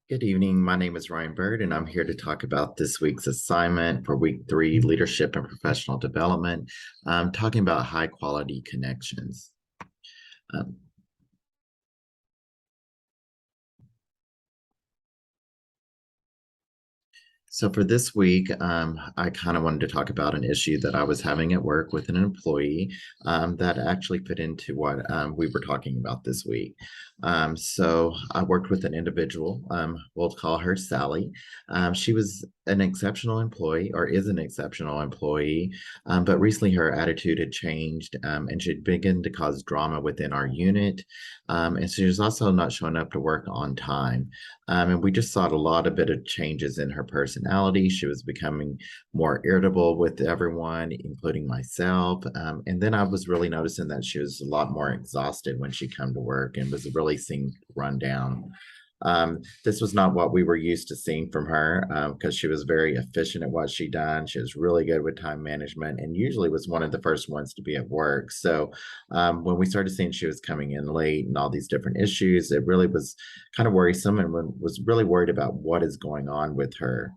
Good evening. My name is Ryan Byrd, and I'm here to talk about this week's assignment for week three, leadership and professional development. Talking about high quality connections. Um, So for this week, I kind of wanted to talk about an issue that I was having at work with an employee that actually fit into what we were talking about this week. So I worked with an individual, we'll call her Sally. She was an exceptional employee or is an exceptional employee, but recently her attitude had changed and she'd begun to cause drama within our unit. And she was also not showing up to work on time. And we just saw a lot of bit of changes in her personality. She was becoming more irritable with everyone, including myself. And then I was really noticing that she was a lot more exhausted when she come to work and was really seemed run down. This was not what we were used to seeing from her because she was very efficient at what she done. She was really good with time management and usually was one of the first ones to be at work. So when we started seeing she was coming in late and all these different issues, it really was kind of worrisome and was really worried about what is going on with her.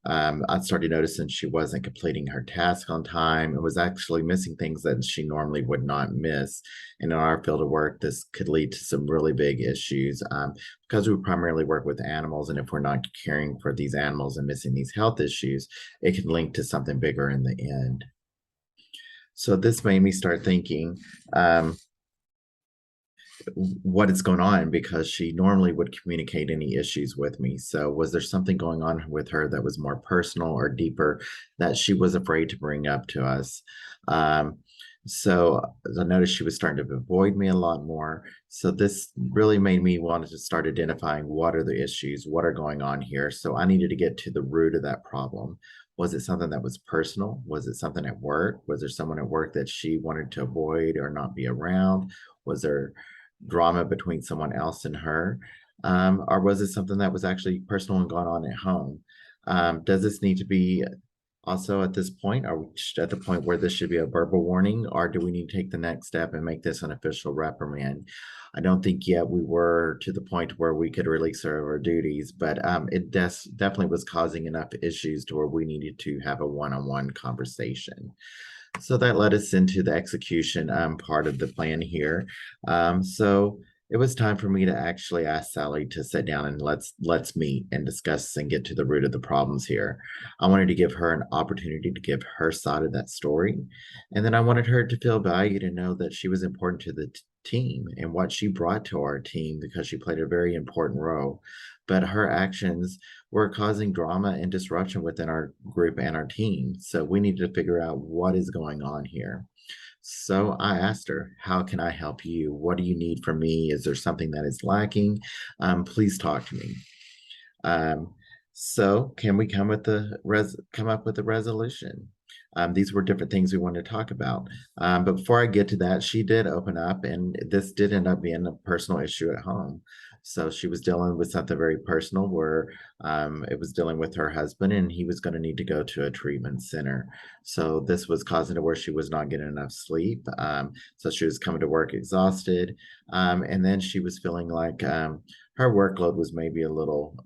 I started noticing she wasn't completing her task on time and was actually missing things that she normally would not miss. And in our field of work, this could lead to some really big issues because we primarily work with animals. And if we're not caring for these animals and missing these health issues, it can link to something bigger in the end. So this made me start thinking, um, what is going on because she normally would communicate any issues with me. So, was there something going on with her that was more personal or deeper that she was afraid to bring up to us? Um, so, I noticed she was starting to avoid me a lot more. So, this really made me want to start identifying what are the issues, what are going on here. So, I needed to get to the root of that problem. Was it something that was personal? Was it something at work? Was there someone at work that she wanted to avoid or not be around? Was there drama between someone else and her? Or was it something that was actually personal and going on at home? Does this need to be also at this point? Are we at the point where this should be a verbal warning, or do we need to take the next step and make this an official reprimand? I don't think yet we were to the point where we could release our duties, but it definitely was causing enough issues to where we needed to have a one-on-one conversation. So that led us into the execution part of the plan here. So it was time for me to actually ask Sally to sit down and let's meet and discuss and get to the root of the problems here. I wanted to give her an opportunity to give her side of that story, and then I wanted her to feel valued and know that she was important to the team and what she brought to our team because she played a very important role. But her actions were causing drama and disruption within our group and our team. So we needed to figure out what is going on here. So I asked her, how can I help you? What do you need from me? Is there something that is lacking? Please talk to me. Um, so can we come up with a resolution? These were different things we wanted to talk about. But before I get to that, she did open up, and this did end up being a personal issue at home. So she was dealing with something very personal where it was dealing with her husband, and he was going to need to go to a treatment center. So this was causing to where she was not getting enough sleep. So she was coming to work exhausted. And then she was feeling like her workload was maybe a little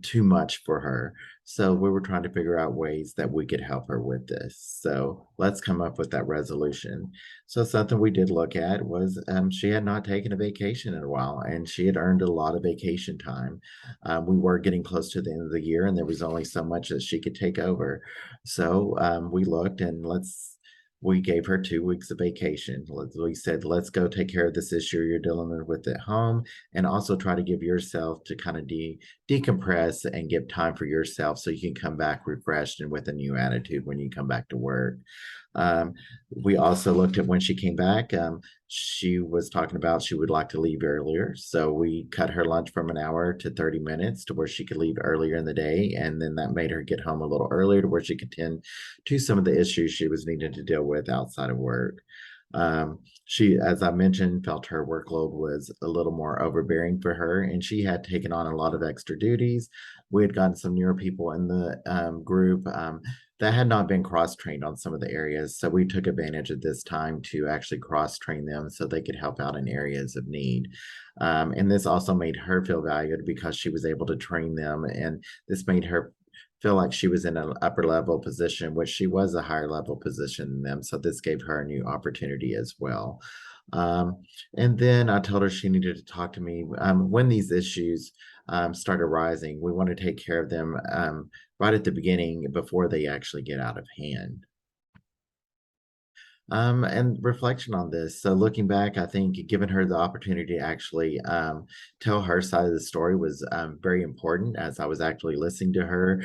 too much for her. So we were trying to figure out ways that we could help her with this. So let's come up with that resolution. So something we did look at was she had not taken a vacation in a while, and she had earned a lot of vacation time. We were getting close to the end of the year, and there was only so much that she could take over. So we looked and we gave her 2 weeks of vacation. We said, let's go take care of this issue you're dealing with at home, and also try to give yourself to kind of decompress and give time for yourself so you can come back refreshed and with a new attitude when you come back to work. Um, we also looked at when she came back. She was talking about she would like to leave earlier. So we cut her lunch from an hour to 30 minutes to where she could leave earlier in the day. And then that made her get home a little earlier to where she could tend to some of the issues she was needing to deal with outside of work. She, as I mentioned, felt her workload was a little more overbearing for her, and she had taken on a lot of extra duties. We had gotten some newer people in the group that had not been cross-trained on some of the areas. So we took advantage of this time to actually cross-train them so they could help out in areas of need. And this also made her feel valued because she was able to train them, and this made her feel like she was in an upper level position, which she was a higher level position than them. So this gave her a new opportunity as well. Um, and then I told her she needed to talk to me when these issues started rising. We want to take care of them right at the beginning before they actually get out of hand. And reflection on this. So looking back, I think giving her the opportunity to actually tell her side of the story was very important as I was actually listening to her.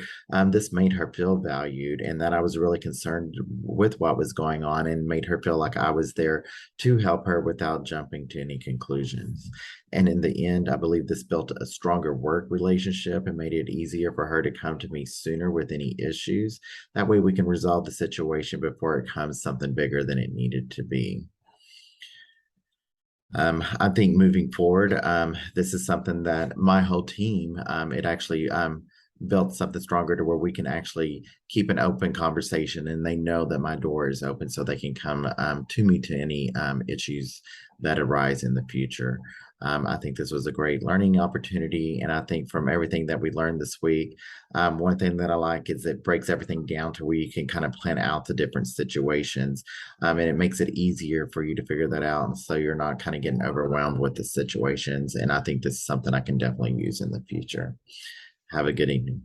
This made her feel valued and that I was really concerned with what was going on and made her feel like I was there to help her without jumping to any conclusions. And in the end, I believe this built a stronger work relationship and made it easier for her to come to me sooner with any issues. That way we can resolve the situation before it becomes something bigger than it needed to be. I think moving forward, this is something that my whole team, it actually built something stronger to where we can actually keep an open conversation and they know that my door is open so they can come to me to any issues that arise in the future. I think this was a great learning opportunity. And I think from everything that we learned this week, one thing that I like is it breaks everything down to where you can kind of plan out the different situations, and it makes it easier for you to figure that out. And so you're not kind of getting overwhelmed with the situations. And I think this is something I can definitely use in the future. Have a good evening.